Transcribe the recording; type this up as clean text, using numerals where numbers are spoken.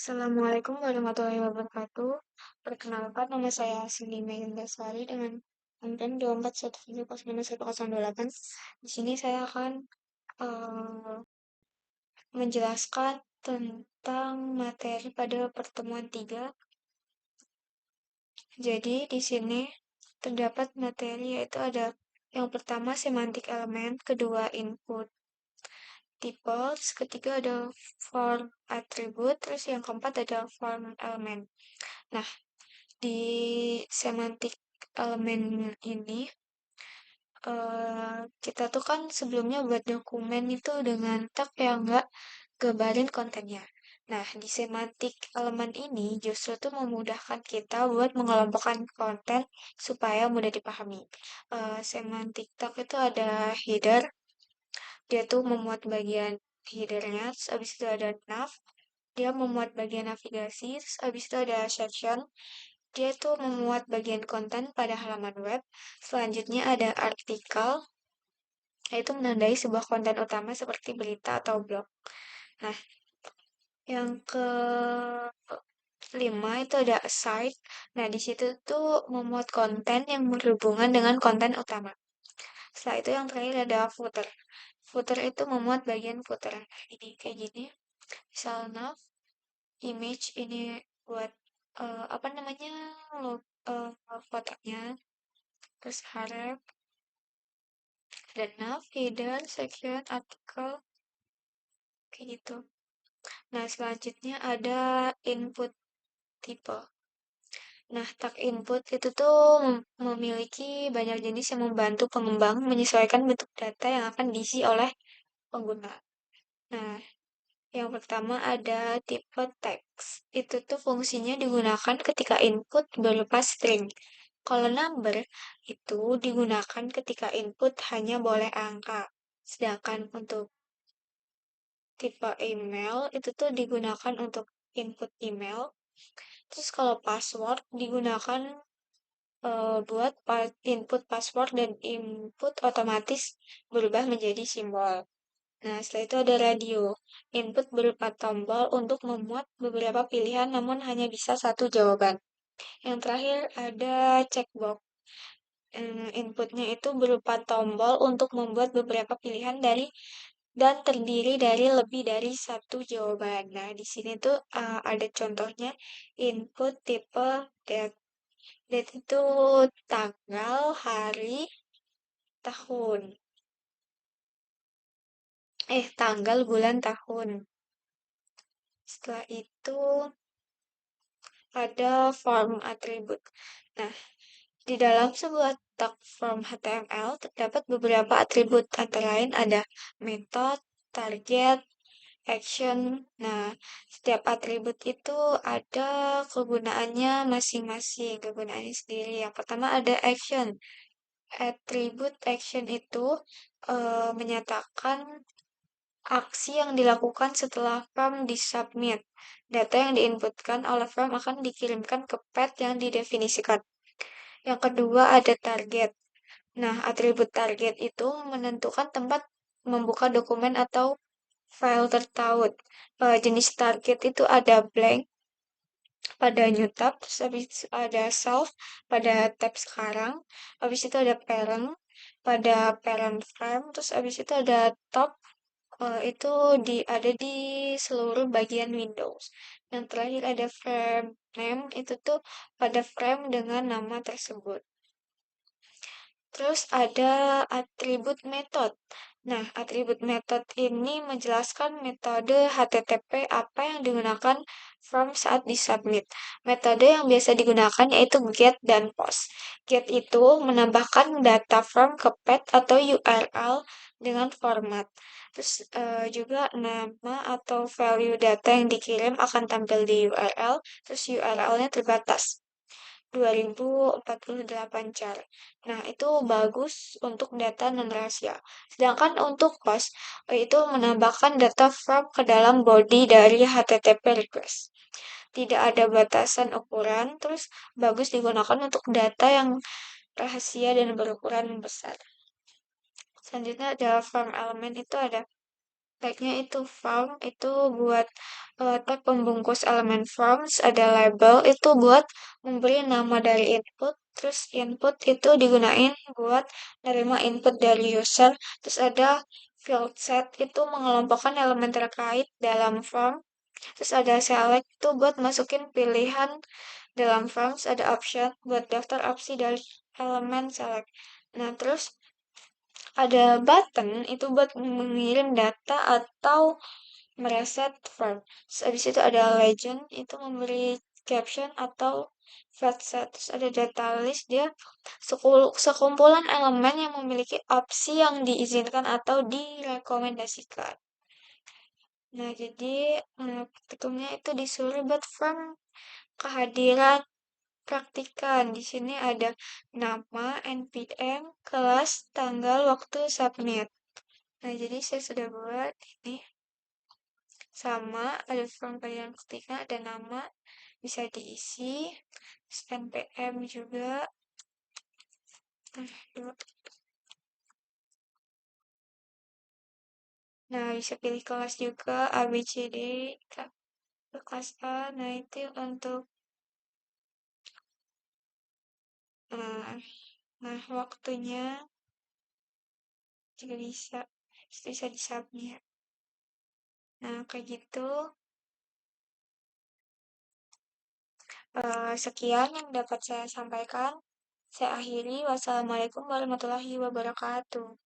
Assalamualaikum warahmatullahi wabarakatuh. Perkenalkan, nama saya Cindy Megantasari dengan konten 2417011028. Di sini saya akan eh, menjelaskan tentang materi pada pertemuan 3. Jadi, di sini terdapat materi yaitu ada yang pertama semantik elemen, kedua input tipe, terus ketiga ada form atribut, terus yang keempat ada form elemen. Nah, di semantik elemen ini kita tuh kan sebelumnya buat dokumen itu dengan tag yang nggak gambarin kontennya. Nah, di semantik elemen ini justru tuh memudahkan kita buat mengelompokkan konten supaya mudah dipahami. Semantik tag itu ada header, dia tuh memuat bagian headernya, terus abis itu ada nav, dia memuat bagian navigasi, terus abis itu ada section, dia tuh memuat bagian konten pada halaman web. Selanjutnya ada artikel, yaitu menandai sebuah konten utama seperti berita atau blog. Nah, yang ke 5 itu ada site. Nah, di situ tuh memuat konten yang berhubungan dengan konten utama. Setelah itu yang terakhir ada footer. Footer itu memuat bagian footer. Ini kayak gini. Misalnya image ini buat apa namanya fotonya, terus harap, dan nav, header, section, artikel, kayak gitu. Nah, selanjutnya ada input tipe. Nah, tag input itu tuh memiliki banyak jenis yang membantu pengembang menyesuaikan bentuk data yang akan diisi oleh pengguna. Nah, yang pertama ada tipe teks. Itu tuh fungsinya digunakan ketika input berupa string. Kalau number itu digunakan ketika input hanya boleh angka. Sedangkan untuk tipe email itu tuh digunakan untuk input email. Terus kalau password digunakan buat input password dan input otomatis berubah menjadi simbol. Nah, setelah itu ada radio. Input berupa tombol untuk memuat beberapa pilihan namun hanya bisa satu jawaban. Yang terakhir ada checkbox. Inputnya itu berupa tombol untuk membuat beberapa pilihan dan terdiri dari lebih dari satu jawaban. Nah, di sini tuh ada contohnya input tipe date. Date itu tanggal, hari, tahun. Tanggal, bulan, tahun. Setelah itu ada form atribut. Nah, di dalam sebuah tag form HTML terdapat beberapa atribut, antara lain ada method, target, action. Nah, setiap atribut itu ada kegunaannya masing-masing, kegunaannya sendiri. Yang pertama ada action. Atribut action itu menyatakan aksi yang dilakukan setelah form disubmit. Data yang diinputkan oleh form akan dikirimkan ke path yang didefinisikan. Yang kedua ada target. Nah, atribut target itu menentukan tempat membuka dokumen atau file tertaut. Jenis target itu ada blank pada new tab, terus habis itu ada self pada tab sekarang, habis itu ada parent pada parent frame, terus habis itu ada top, itu ada di seluruh bagian Windows. Yang terakhir ada frame name, itu tuh pada frame dengan nama tersebut. Terus ada atribut method. Nah, atribut method ini menjelaskan metode HTTP apa yang digunakan from saat disubmit. Metode yang biasa digunakan yaitu get dan post. Get itu menambahkan data from ke path atau URL dengan format. Terus juga nama atau value data yang dikirim akan tampil di URL, terus URL-nya terbatas. 2048 char. Nah, itu bagus untuk data non-rahasia. Sedangkan untuk post, itu menambahkan data from ke dalam body dari HTTP request. Tidak ada batasan ukuran, terus bagus digunakan untuk data yang rahasia dan berukuran besar. Selanjutnya ada form element itu ada Tagnya itu form itu buat tag pembungkus elemen forms, ada label itu buat memberi nama dari input, terus input itu digunain buat nerima input dari user, terus ada field set itu mengelompokkan elemen terkait dalam form, terus ada select itu buat masukin pilihan dalam forms, ada option buat daftar opsi dari elemen select. Nah, terus ada button itu buat mengirim data atau mereset form. Terus habis itu ada legend itu memberi caption atau flat set. Terus ada data list dia sekumpulan elemen yang memiliki opsi yang diizinkan atau direkomendasikan. Nah, jadi praktikumnya itu disuruh buat form kehadiran praktikan. Di sini ada nama, NPM, kelas, tanggal, waktu, submit. Nah, jadi saya sudah buat ini sama, ada form panggilan praktikan, ada nama, bisa diisi, terus NPM juga. Nah, bisa pilih kelas juga, A, B, C, D, kelas A. Nah, itu untuk, nah, nah waktunya juga bisa, bisa di submit. Nah, kayak gitu. Sekian yang dapat saya sampaikan. Saya akhiri. Wassalamualaikum warahmatullahi wabarakatuh.